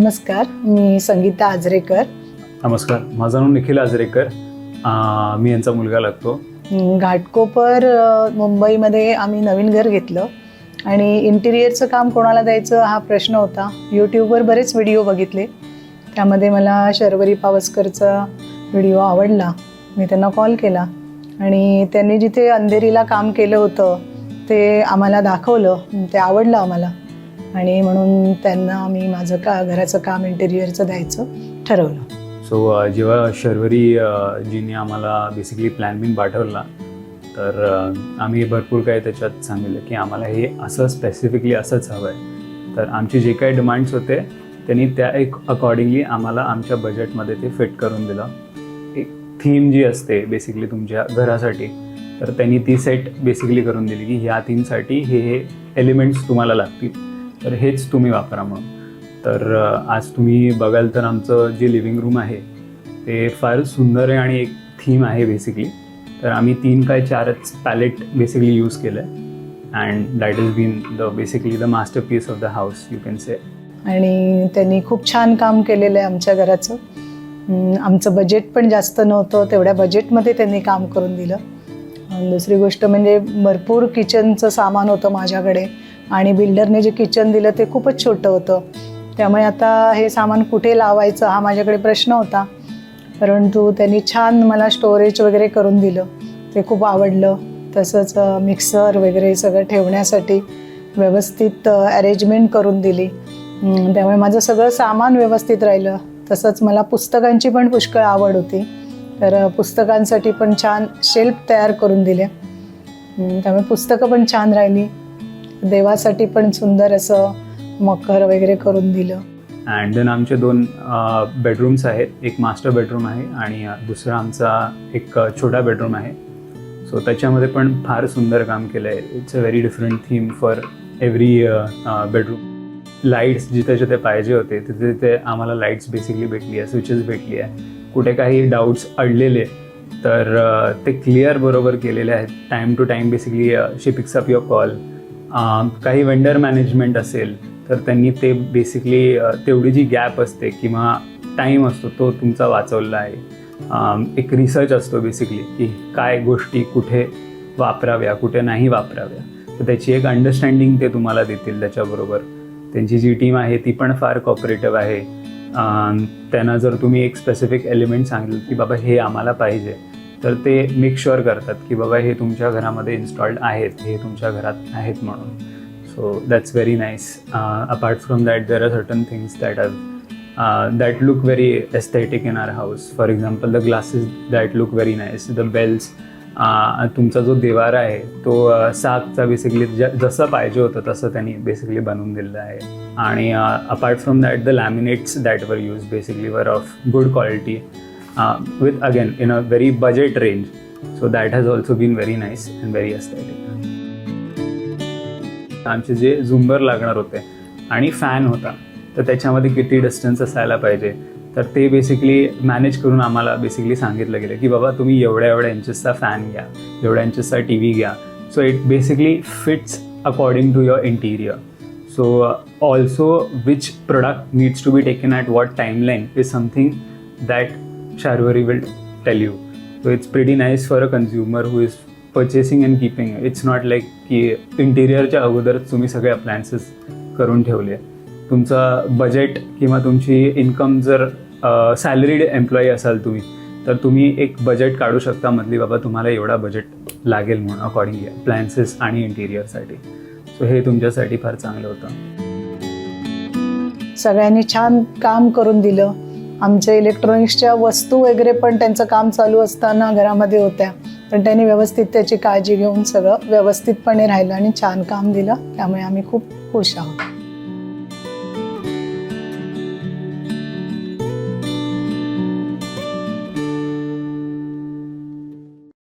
नमस्कार, मी संगीता आजरेकर. नमस्कार, माझं नाव निखिल आजरेकर. मी यांचा मुलगा लागतो. घाटकोपर मुंबईमध्ये आम्ही नवीन घर घेतलं आणि इंटिरियरचं काम कोणाला द्यायचं हा प्रश्न होता. यूट्यूबवर बरेच व्हिडिओ बघितले. त्यामध्ये मला शर्वरी पावसकरचा व्हिडिओ आवडला. मी त्यांना कॉल केला आणि त्यांनी जिथे अंधेरीला काम केलं होतं ते आम्हाला दाखवलं. ते आवडलं आम्हाला आणि म्हणून त्यांना मी माझं घराचं काम इंटेरियरचं द्यायचं ठरवलं. सो जेव्हा शर्वरी जीने आम्हाला बेसिकली प्लॅन बिन पाठवला तर आम्ही भरपूर काही त्याच्यात सांगितलं की आम्हाला हे असं स्पेसिफिकली असंच हवं आहे. तर आमचे जे काही डिमांड्स होते त्यांनी त्या एक अकॉर्डिंगली आम्हाला आमच्या बजेटमध्ये ते फिट करून दिलं. एक थीम जी असते बेसिकली तुमच्या घरासाठी, तर त्यांनी ती सेट बेसिकली करून दिली की ह्या थीमसाठी हे एलिमेंट्स तुम्हाला लागतील, तर हेच तुम्ही वापरा म्हणून. तर आज तुम्ही बघाल तर आमचं जे लिव्हिंग रूम आहे ते फार सुंदर आहे आणि एक थीम आहे बेसिकली. तर आम्ही 3 काय 4च पॅलेट बेसिकली यूज केलं आहे and that is been basically the masterpiece of the house you can say. आणि त्यांनी खूप छान काम केलेलं आहे आमच्या घराचं. आमचं बजेट पण जास्त नव्हतं, तेवढ्या बजेटमध्ये त्यांनी काम करून दिलं. दुसरी गोष्ट म्हणजे भरपूर किचनचं सामान होतं माझ्याकडे आणि बिल्डरने जे किचन दिलं ते खूपच छोटं होतं. त्यामुळे आता हे सामान कुठे लावायचं हा माझ्याकडे प्रश्न होता. परंतु त्यांनी छान मला स्टोरेज वगैरे करून दिलं, ते खूप आवडलं. तसंच मिक्सर वगैरे सगळं ठेवण्यासाठी व्यवस्थित अरेंजमेंट करून दिली. त्यामुळे माझं सगळं सामान व्यवस्थित राहिलं. तसंच मला पुस्तकांची पण पुष्कळ आवड होती, तर पुस्तकांसाठी पण छान शेल्फ तयार करून दिले. त्यामुळे पुस्तकं पण छान राहिली. देवासाठी पण सुंदर असं मकर वगैरे करून दिलं. अँड देन आमचे 2 बेडरूम्स आहेत. एक मास्टर बेडरूम आहे आणि दुसरा आमचा एक छोटा बेडरूम आहे. सो त्याच्यामध्ये पण फार सुंदर काम केलं आहे. It's a very different theme for every bedroom. Lights जिथे जिथे पाहिजे होते तिथे तिथे आम्हाला लाईट्स बेसिकली भेटली आहे, स्विचेस भेटली आहे. कुठे काही डाऊट्स अडलेले तर ते क्लिअर बरोबर केलेले आहेत. Time to time basically she picks up your call. काही वेंडर मॅनेजमेंट असेल तर त्यांनी ते बेसिकली तेवढी जी गॅप असते किंवा टाईम असतो तो तुमचा वाचवला आहे. एक रिसर्च असतो बेसिकली की काय गोष्टी कुठे वापराव्या कुठे नाही वापराव्या, तर त्याची एक अंडरस्टँडिंग ते तुम्हाला देतील. त्याच्याबरोबर त्यांची जी टीम आहे ती पण फार कॉपरेटिव्ह आहे. त्यांना जर तुम्ही एक स्पेसिफिक एलिमेंट सांगितलं की बाबा हे आम्हाला पाहिजे, तर ते मेक शुअर करतात की बाबा हे तुमच्या घरामध्ये इन्स्टॉल्ड आहेत, हे तुमच्या घरात आहेत म्हणून. So that's very nice. Apart from that there are certain things that look very aesthetic in our house. For example the glasses that look very nice. The bells. तुमचा जो देवारा आहे तो सागचा बेसिकली जसं पाहिजे होतं तसं त्यांनी बेसिकली बनवून दिलेलं आहे. आणि apart from that the laminates that were use basically वर of good quality with again in a very budget range, so that has also been very nice and very aesthetic. आमचे जे झुंबर लागणार होते आणि फॅन होता, तर त्याच्यामध्ये किती डिस्टन्स असायला पाहिजे, तर ते बेसिकली मॅनेज करून आम्हाला बेसिकली सांगितलं गेलं की बाबा तुम्ही एवढ्या इंचेसचा फॅन घ्या, एवढ्या इंचेसचा टी व्ही घ्या. So it basically fits according to your interior. So also which product needs to be taken at what timeline is something that Sharwari will tell you. So it's pretty nice for a consumer who is purchasing and keeping. It's not like की इंटिरियरच्या अगोदरच तुम्ही सगळे appliances करून ठेवले. तुमचं budget किंवा तुमची income जर सॅलरीड एम्प्लॉई असाल तुम्ही, तर तुम्ही एक बजेट काढू शकता मधली बाबा तुम्हाला एवढा बजेट लागेल म्हणून अकॉर्डिंगली अप्लायन्सेस आणि इंटिरियरसाठी. सो हे तुमच्यासाठी फार चांगलं होतं. सगळ्यांनी छान काम करून दिलं. आमच्या इलेक्ट्रॉनिक्सच्या वस्तू वगैरे पण त्यांचं काम चालू असताना घरामध्ये होत्या, पण त्यांनी व्यवस्थित त्याची काळजी घेऊन सगळं व्यवस्थितपणे राहिलं आणि छान काम दिलं. त्यामुळे आम्ही खूप खुश आहोत.